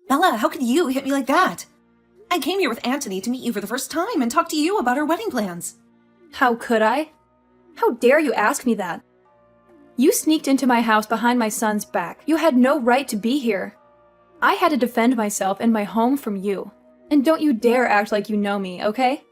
Bella, how could you hit me like that? I came here with Antony to meet you for the first time and talk to you about our wedding plans. How could I? How dare you ask me that? You sneaked into my house behind my son's back. You had no right to be here. I had to defend myself and my home from you. And don't you dare act like you know me, okay?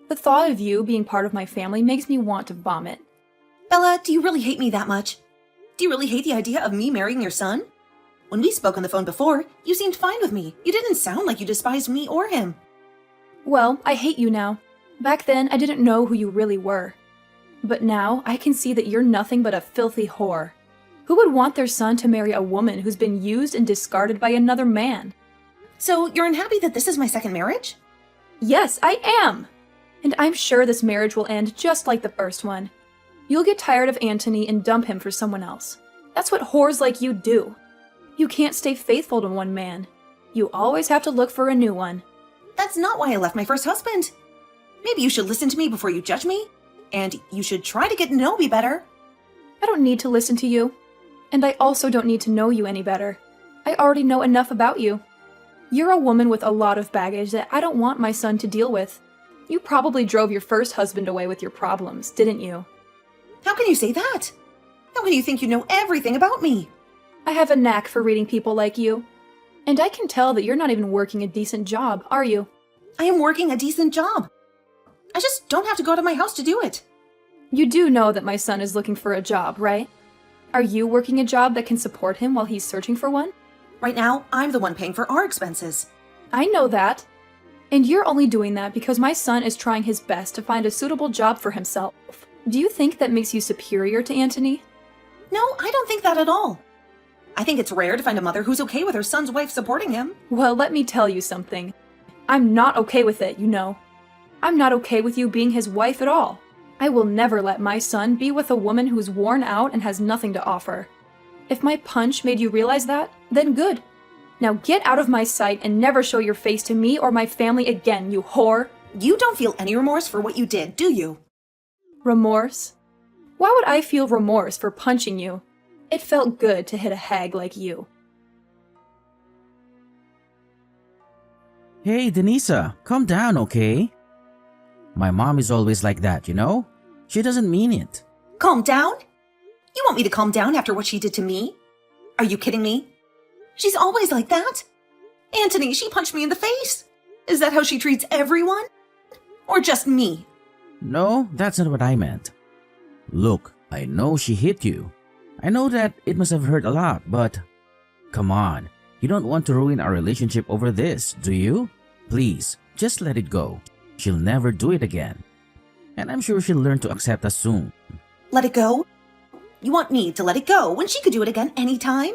The thought of you being part of my family makes me want to vomit. Bella, do you really hate me that much? Do you really hate the idea of me marrying your son? When we spoke on the phone before, you seemed fine with me. You didn't sound like you despised me or him. Well, I hate you now. Back then, I didn't know who you really were. But now, I can see that you're nothing but a filthy whore. Who would want their son to marry a woman who's been used and discarded by another man? So, you're unhappy that this is my second marriage? Yes, I am! And I'm sure this marriage will end just like the first one. You'll get tired of Antony and dump him for someone else. That's what whores like you do. You can't stay faithful to one man. You always have to look for a new one. That's not why I left my first husband. Maybe you should listen to me before you judge me. And you should try to get to know me better. I don't need to listen to you. And I also don't need to know you any better. I already know enough about you. You're a woman with a lot of baggage that I don't want my son to deal with. You probably drove your first husband away with your problems, didn't you? How can you say that? How can you think you know everything about me? I have a knack for reading people like you. And I can tell that you're not even working a decent job, are you? I am working a decent job. I just don't have to go out of my house to do it. You do know that my son is looking for a job, right? Are you working a job that can support him while he's searching for one? Right now, I'm the one paying for our expenses. I know that. And you're only doing that because my son is trying his best to find a suitable job for himself. Do you think that makes you superior to Antony? No, I don't think that at all. I think it's rare to find a mother who's okay with her son's wife supporting him. Well, let me tell you something. I'm not okay with it, you know. I'm not okay with you being his wife at all. I will never let my son be with a woman who's worn out and has nothing to offer. If my punch made you realize that, then good. Now get out of my sight and never show your face to me or my family again, you whore. You don't feel any remorse for what you did, do you? Remorse? Why would I feel remorse for punching you? It felt good to hit a hag like you. Hey, Denisa, calm down, okay? My mom is always like that, you know? She doesn't mean it. Calm down? You want me to calm down after what she did to me? Are you kidding me? She's always like that. Antony, she punched me in the face. Is that how she treats everyone? Or just me? No, that's not what I meant. Look, I know she hit you. I know that it must have hurt a lot, but come on, you don't want to ruin our relationship over this, do you? Please, just let it go. She'll never do it again. And I'm sure she'll learn to accept us soon. Let it go? You want me to let it go when she could do it again anytime?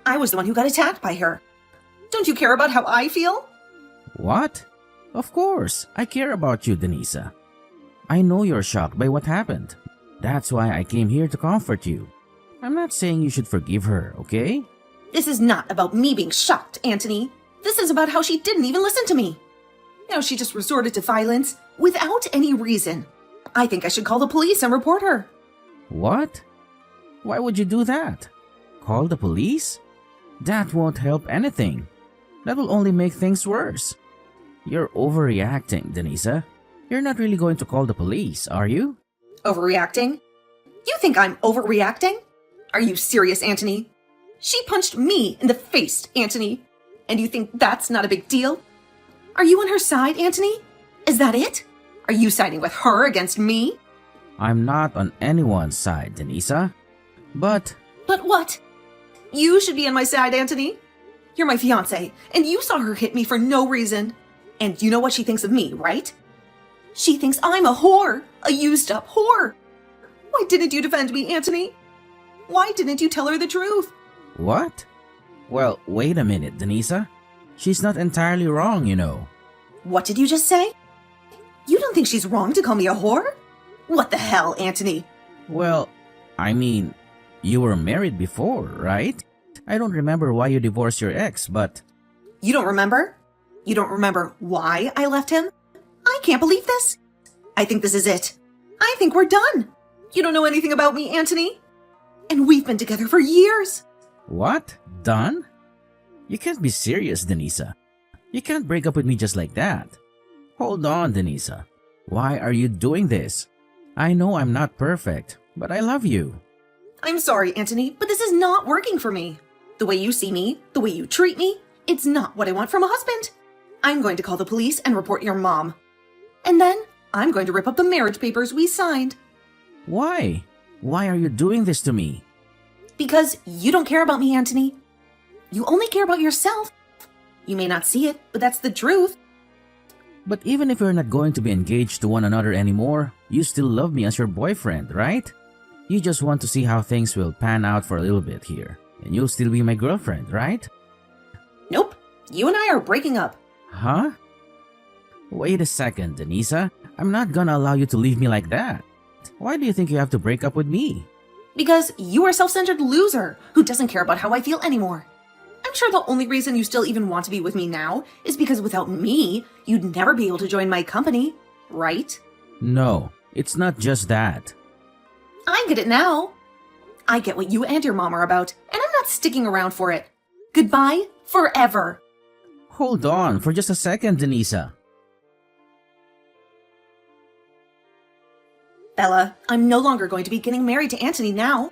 I was the one who got attacked by her. Don't you care about how I feel? What? Of course, I care about you, Denisa. I know you're shocked by what happened. That's why I came here to comfort you. I'm not saying you should forgive her, okay? This is not about me being shocked, Antony. This is about how she didn't even listen to me. Now she just resorted to violence without any reason. I think I should call the police and report her. What? Why would you do that? Call the police? That won't help anything. That will only make things worse. You're overreacting, Denisa. You're not really going to call the police, are you? Overreacting? You think I'm overreacting? Are you serious, Antony? She punched me in the face, Antony. And you think that's not a big deal? Are you on her side, Antony? Is that it? Are you siding with her against me? I'm not on anyone's side, Denisa. But But what? You should be on my side, Antony. You're my fiancé, and you saw her hit me for no reason. And you know what she thinks of me, right? She thinks I'm a whore, a used-up whore. Why didn't you defend me, Antony? Why didn't you tell her the truth? what? Well, wait a minute, Denisa. She's not entirely wrong, you know. What did you just say? You don't think she's wrong to call me a whore? What the hell, Antony? Well, I mean, you were married before, right? I don't remember why you divorced your ex, but You don't remember? You don't remember why I left him? I can't believe this. I think this is it. I think we're done. You don't know anything about me, Antony. And we've been together for years. what? Done? You can't be serious, Denisa. You can't break up with me just like that. Hold on, Denisa. Why are you doing this? I know I'm not perfect, but I love you. I'm sorry, Anthony, but this is not working for me. The way you see me, the way you treat me, it's not what I want from a husband. I'm going to call the police and report your mom. And then I'm going to rip up the marriage papers we signed. Why? Why are you doing this to me? Because you don't care about me, Anthony. You only care about yourself. You may not see it, but that's the truth. But even if we're not going to be engaged to one another anymore, you still love me as your boyfriend, right? You just want to see how things will pan out for a little bit here. And you'll still be my girlfriend, right? Nope. You and I are breaking up. Huh? Wait a second, Denisa. I'm not gonna allow you to leave me like that. Why do you think you have to break up with me? Because you are a self-centered loser who doesn't care about how I feel anymore. I'm sure the only reason you still even want to be with me now is because without me, you'd never be able to join my company, right? No, it's not just that. I get it now. I get what you and your mom are about, and I'm not sticking around for it. Goodbye forever. Hold on for just a second, Denisa. Bella, I'm no longer going to be getting married to Anthony now.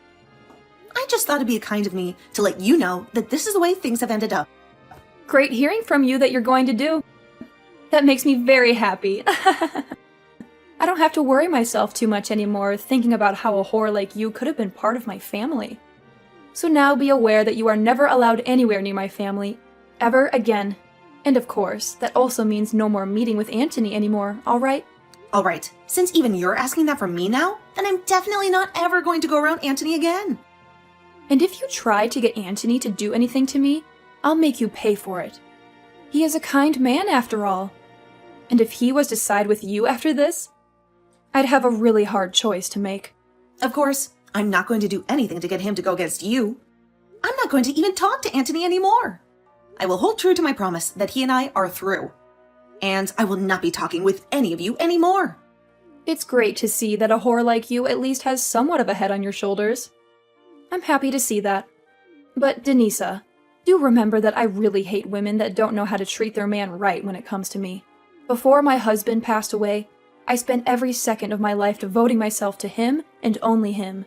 I just thought it'd be kind of me to let you know that this is the way things have ended up. Great hearing from you that you're going to do. That makes me very happy. I don't have to worry myself too much anymore thinking about how a whore like you could have been part of my family. So now be aware that you are never allowed anywhere near my family, ever again. And of course, that also means no more meeting with Anthony anymore, alright? Alright, since even you're asking that from me now, then I'm definitely not ever going to go around Anthony again. And if you try to get Anthony to do anything to me, I'll make you pay for it. He is a kind man after all. And if he was to side with you after this, I'd have a really hard choice to make. Of course, I'm not going to do anything to get him to go against you. I'm not going to even talk to Anthony anymore. I will hold true to my promise that he and I are through. And I will not be talking with any of you anymore. It's great to see that a whore like you at least has somewhat of a head on your shoulders. I'm happy to see that. But Denisa, do remember that I really hate women that don't know how to treat their man right when it comes to me. Before my husband passed away, I spent every second of my life devoting myself to him and only him.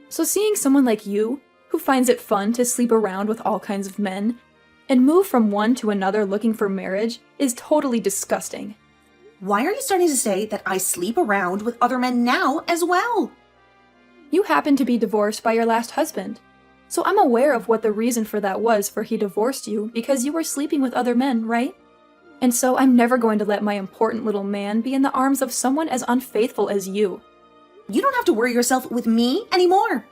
So seeing someone like you, who finds it fun to sleep around with all kinds of men, and move from one to another looking for marriage, is totally disgusting. Why are you starting to say that I sleep around with other men now as well? You happen to be divorced by your last husband, so I'm aware of what the reason for that was for he divorced you because you were sleeping with other men, right? And so I'm never going to let my important little man be in the arms of someone as unfaithful as you. You don't have to worry yourself with me anymore.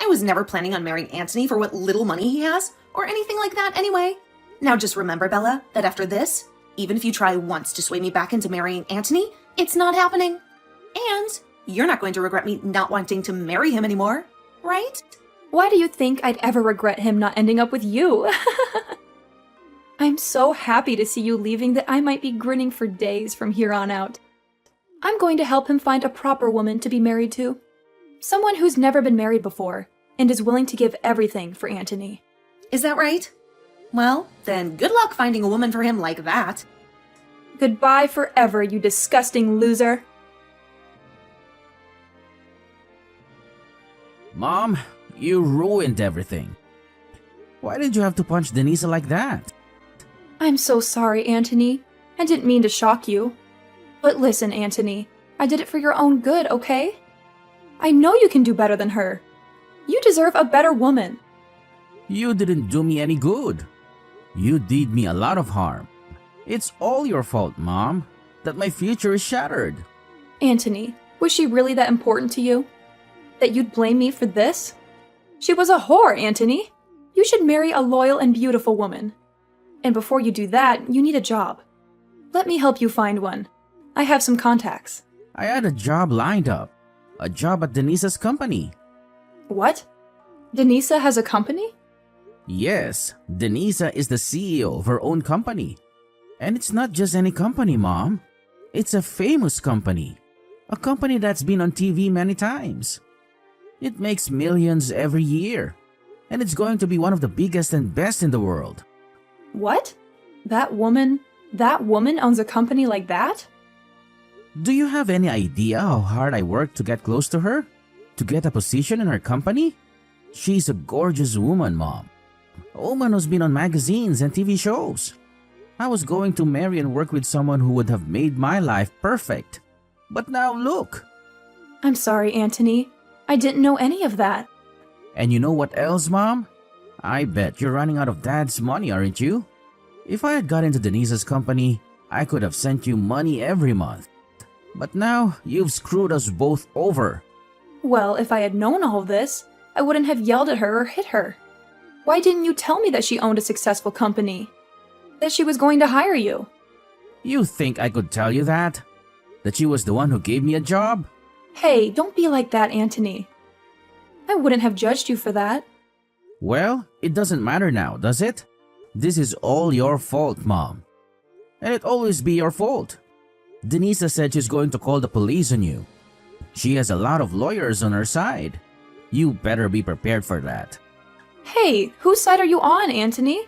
I was never planning on marrying Anthony for what little money he has, or anything like that anyway. Now just remember, Bella, that after this, even if you try once to sway me back into marrying Anthony, it's not happening. And you're not going to regret me not wanting to marry him anymore, right? Why do you think I'd ever regret him not ending up with you? I'm so happy to see you leaving that I might be grinning for days from here on out. I'm going to help him find a proper woman to be married to. Someone who's never been married before, and is willing to give everything for Anthony. Is that right? Well, then good luck finding a woman for him like that. Goodbye forever, you disgusting loser. Mom, you ruined everything. Why did you have to punch Denisa like that? I'm so sorry, Anthony. I didn't mean to shock you. But listen, Anthony, I did it for your own good, okay? I know you can do better than her. You deserve a better woman. You didn't do me any good. You did me a lot of harm. It's all your fault, Mom, that my future is shattered. Anthony, was she really that important to you? That you'd blame me for this? She was a whore, Anthony. You should marry a loyal and beautiful woman. And before you do that, you need a job. Let me help you find one. I have some contacts. I had a job lined up. A job at Denisa's company. What? Denisa has a company? Yes, Denisa is the CEO of her own company. And it's not just any company, Mom. It's a famous company. A company that's been on TV many times. It makes millions every year. And it's going to be one of the biggest and best in the world. What? That woman owns a company like that? Do you have any idea how hard I worked to get close to her? To get a position in her company? She's a gorgeous woman, Mom. A woman who's been on magazines and TV shows. I was going to marry and work with someone who would have made my life perfect. But now look. I'm sorry, Anthony. I didn't know any of that. And you know what else, Mom? I bet you're running out of Dad's money, aren't you? If I had got into Denise's company, I could have sent you money every month. But now, you've screwed us both over. Well, if I had known all this, I wouldn't have yelled at her or hit her. Why didn't you tell me that she owned a successful company? That she was going to hire you? You think I could tell you that? That she was the one who gave me a job? Hey, don't be like that, Anthony. I wouldn't have judged you for that. Well, it doesn't matter now, does it? This is all your fault, Mom. And it'll always be your fault. Denise said she's going to call the police on you. She has a lot of lawyers on her side. You better be prepared for that. Hey, whose side are you on, Anthony?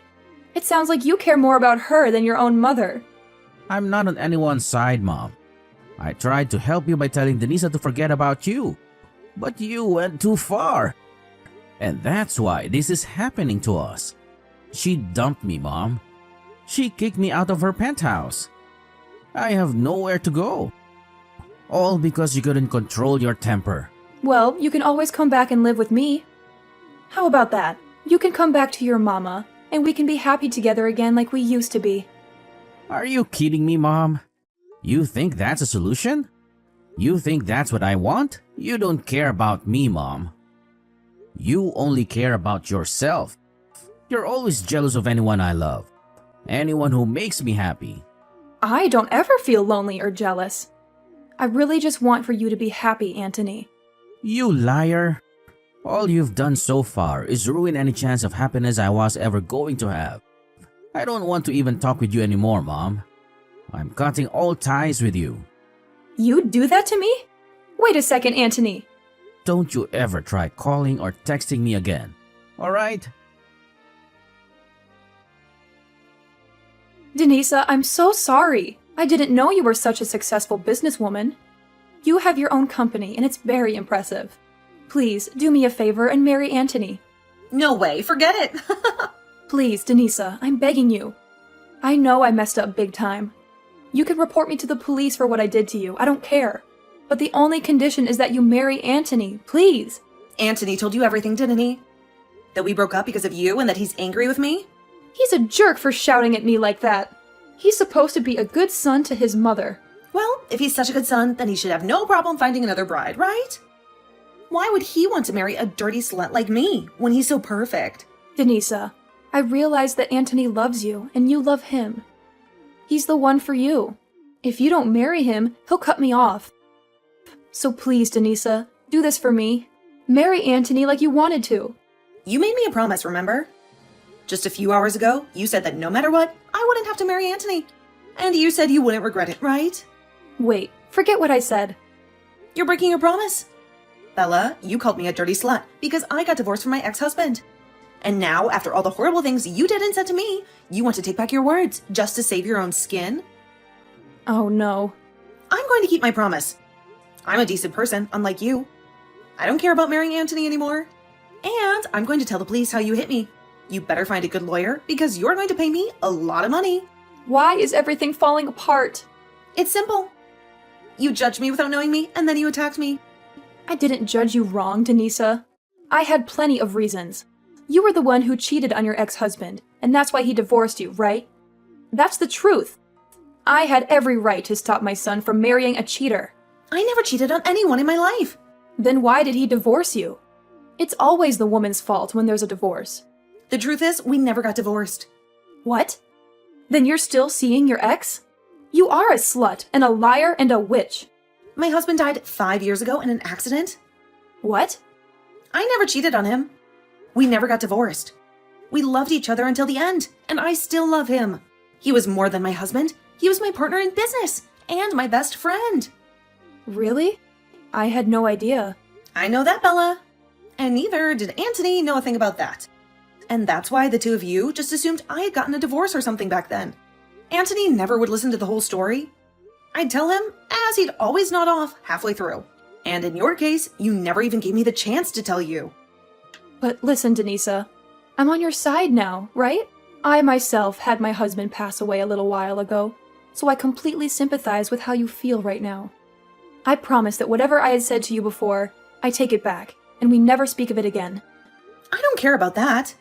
It sounds like you care more about her than your own mother. I'm not on anyone's side, Mom. I tried to help you by telling Denise to forget about you. But you went too far. And that's why this is happening to us. She dumped me, Mom. She kicked me out of her penthouse. I have nowhere to go. All because you couldn't control your temper. Well, you can always come back and live with me. How about that? You can come back to your mama, and we can be happy together again like we used to be. Are you kidding me, Mom? You think that's a solution? You think that's what I want? You don't care about me, Mom. You only care about yourself. You're always jealous of anyone I love. Anyone who makes me happy. I don't ever feel lonely or jealous. I really just want for you to be happy, Anthony. You liar. All you've done so far is ruin any chance of happiness I was ever going to have. I don't want to even talk with you anymore, Mom. I'm cutting all ties with you. You'd do that to me? Wait a second, Anthony. Don't you ever try calling or texting me again. Alright? Denisa, I'm so sorry. I didn't know you were such a successful businesswoman. You have your own company, and it's very impressive. Please, do me a favor and marry Anthony. No way, forget it. Please, Denisa, I'm begging you. I know I messed up big time. You can report me to the police for what I did to you. I don't care. But the only condition is that you marry Anthony, please. Anthony told you everything, didn't he? That we broke up because of you and that he's angry with me? He's a jerk for shouting at me like that. He's supposed to be a good son to his mother. Well, if he's such a good son, then he should have no problem finding another bride, right? Why would he want to marry a dirty slut like me when he's so perfect? Denisa, I realize that Anthony loves you and you love him. He's the one for you. If you don't marry him, he'll cut me off. So please, Denisa, do this for me. Marry Anthony like you wanted to. You made me a promise, remember? Just a few hours ago, you said that no matter what, I wouldn't have to marry Anthony. And you said you wouldn't regret it, right? Wait, forget what I said. You're breaking your promise. Bella, you called me a dirty slut because I got divorced from my ex-husband. And now, after all the horrible things you did and said to me, you want to take back your words just to save your own skin? Oh no. I'm going to keep my promise. I'm a decent person, unlike you. I don't care about marrying Anthony anymore. And I'm going to tell the police how you hit me. You better find a good lawyer because you're going to pay me a lot of money. Why is everything falling apart? It's simple. You judged me without knowing me, and then you attacked me. I didn't judge you wrong, Denisa. I had plenty of reasons. You were the one who cheated on your ex-husband, and that's why he divorced you, right? That's the truth. I had every right to stop my son from marrying a cheater. I never cheated on anyone in my life. Then why did he divorce you? It's always the woman's fault when there's a divorce. The truth is, we never got divorced. What? Then you're still seeing your ex? You are a slut and a liar and a witch. My husband died 5 years ago in an accident. What? I never cheated on him. We never got divorced. We loved each other until the end, and I still love him. He was more than my husband. He was my partner in business and my best friend. Really? I had no idea. I know that, Bella. And neither did Anthony know a thing about that. And that's why the two of you just assumed I had gotten a divorce or something back then. Anthony never would listen to the whole story. I'd tell him, as he'd always nod off halfway through. And in your case, you never even gave me the chance to tell you. But listen, Denisa, I'm on your side now, right? I myself had my husband pass away a little while ago, so I completely sympathize with how you feel right now. I promise that whatever I had said to you before, I take it back, and we never speak of it again. I don't care about that.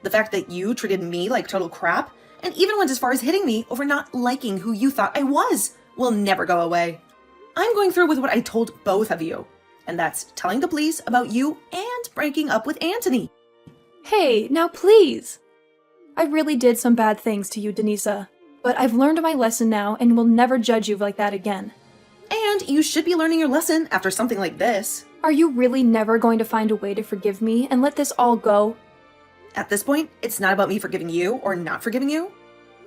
The fact that you treated me like total crap, and even went as far as hitting me over not liking who you thought I was, will never go away. I'm going through with what I told both of you, and that's telling the police about you and breaking up with Anthony. Hey, now please! I really did some bad things to you, Denisa, but I've learned my lesson now and will never judge you like that again. And you should be learning your lesson after something like this. Are you really never going to find a way to forgive me and let this all go? At this point, it's not about me forgiving you or not forgiving you.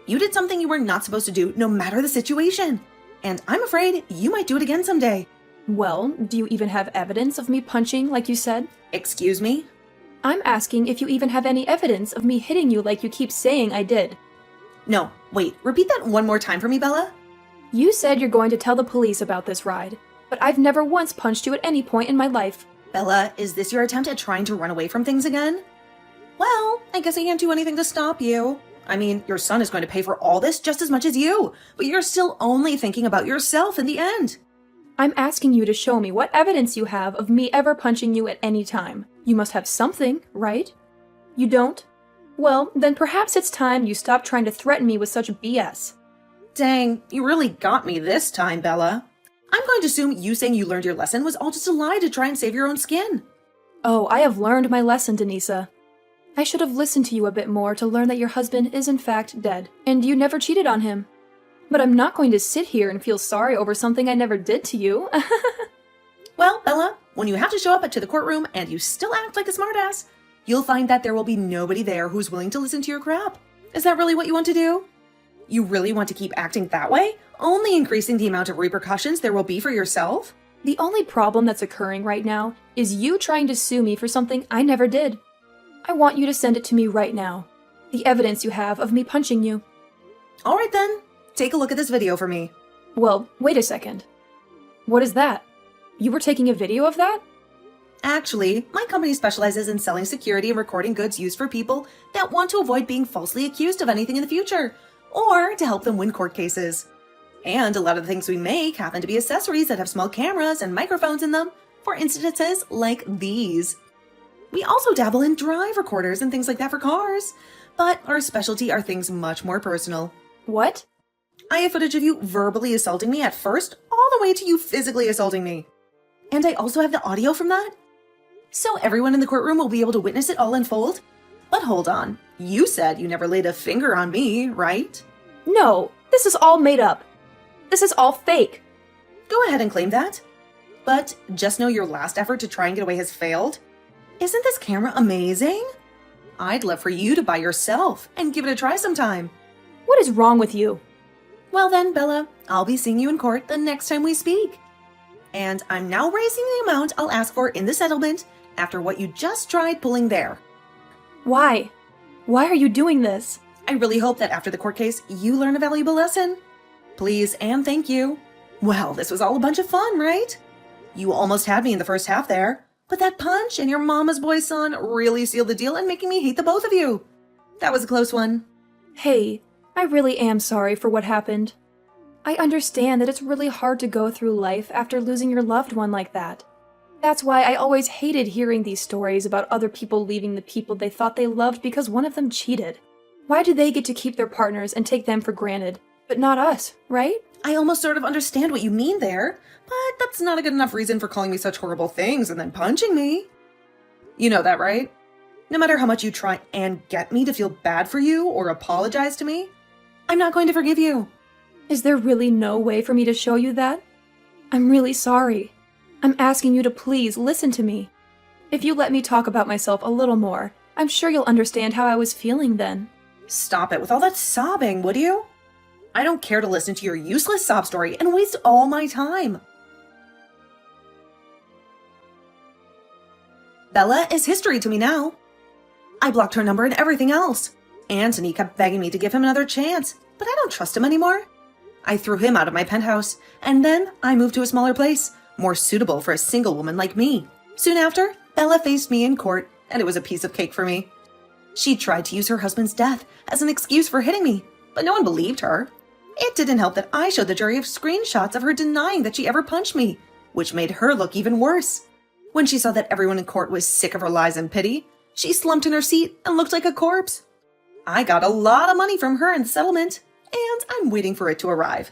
You did something you were not supposed to do no matter the situation. And I'm afraid you might do it again someday. Well, do you even have evidence of me punching like you said? Excuse me? I'm asking if you even have any evidence of me hitting you like you keep saying I did. No, wait, repeat that one more time for me, Bella. You said you're going to tell the police about this ride, but I've never once punched you at any point in my life. Bella, is this your attempt at trying to run away from things again? Well, I guess I can't do anything to stop you. I mean, your son is going to pay for all this just as much as you, but you're still only thinking about yourself in the end. I'm asking you to show me what evidence you have of me ever punching you at any time. You must have something, right? You don't? Well, then perhaps it's time you stop trying to threaten me with such BS. Dang, you really got me this time, Bella. I'm going to assume you saying you learned your lesson was all just a lie to try and save your own skin. Oh, I have learned my lesson, Denisa. I should have listened to you a bit more to learn that your husband is in fact dead, and you never cheated on him. But I'm not going to sit here and feel sorry over something I never did to you. Well, Bella, when you have to show up to the courtroom and you still act like a smartass, you'll find that there will be nobody there who's willing to listen to your crap. Is that really what you want to do? You really want to keep acting that way, only increasing the amount of repercussions there will be for yourself? The only problem that's occurring right now is you trying to sue me for something I never did. I want you to send it to me right now. The evidence you have of me punching you. All right then, take a look at this video for me. Well, wait a second. What is that? You were taking a video of that? Actually, my company specializes in selling security and recording goods used for people that want to avoid being falsely accused of anything in the future, or to help them win court cases. And a lot of the things we make happen to be accessories that have small cameras and microphones in them for instances like these. We also dabble in drive recorders and things like that for cars, but our specialty are things much more personal. What? I have footage of you verbally assaulting me at first, all the way to you physically assaulting me. And I also have the audio from that. So everyone in the courtroom will be able to witness it all unfold. But hold on, you said you never laid a finger on me, right? No, this is all made up. This is all fake. Go ahead and claim that. But just know your last effort to try and get away has failed. Isn't this camera amazing? I'd love for you to buy yourself and give it a try sometime. What is wrong with you? Well then, Bella, I'll be seeing you in court the next time we speak. And I'm now raising the amount I'll ask for in the settlement after what you just tried pulling there. Why? Why are you doing this? I really hope that after the court case, you learn a valuable lesson. Please and thank you. Well, this was all a bunch of fun, right? You almost had me in the first half there, but that punch and your mama's boy son really sealed the deal in making me hate the both of you. That was a close one. Hey, I really am sorry for what happened. I understand that it's really hard to go through life after losing your loved one like that. That's why I always hated hearing these stories about other people leaving the people they thought they loved because one of them cheated. Why do they get to keep their partners and take them for granted, but not us, right? I almost sort of understand what you mean there, but that's not a good enough reason for calling me such horrible things and then punching me. You know that, right? No matter how much you try and get me to feel bad for you or apologize to me, I'm not going to forgive you. Is there really no way for me to show you that? I'm really sorry. I'm asking you to please listen to me. If you let me talk about myself a little more, I'm sure you'll understand how I was feeling then. Stop it with all that sobbing, would you? I don't care to listen to your useless sob story and waste all my time. Bella is history to me now. I blocked her number and everything else. Anthony kept begging me to give him another chance, but I don't trust him anymore. I threw him out of my penthouse, and then I moved to a smaller place, more suitable for a single woman like me. Soon after, Bella faced me in court, and it was a piece of cake for me. She tried to use her husband's death as an excuse for hitting me, but no one believed her. It didn't help that I showed the jury of screenshots of her denying that she ever punched me, which made her look even worse. When she saw that everyone in court was sick of her lies and pity, she slumped in her seat and looked like a corpse. I got a lot of money from her in settlement, and I'm waiting for it to arrive.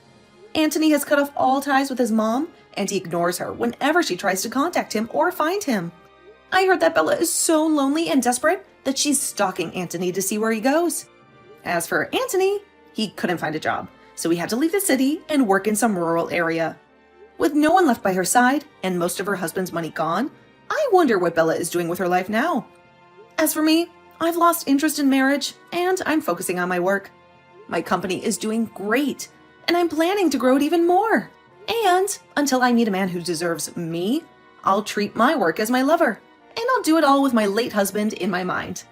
Anthony has cut off all ties with his mom, and he ignores her whenever she tries to contact him or find him. I heard that Bella is so lonely and desperate that she's stalking Anthony to see where he goes. As for Anthony, he couldn't find a job, so he had to leave the city and work in some rural area. With no one left by her side and most of her husband's money gone, I wonder what Bella is doing with her life now. As for me, I've lost interest in marriage, and I'm focusing on my work. My company is doing great, and I'm planning to grow it even more. And until I meet a man who deserves me, I'll treat my work as my lover, and I'll do it all with my late husband in my mind.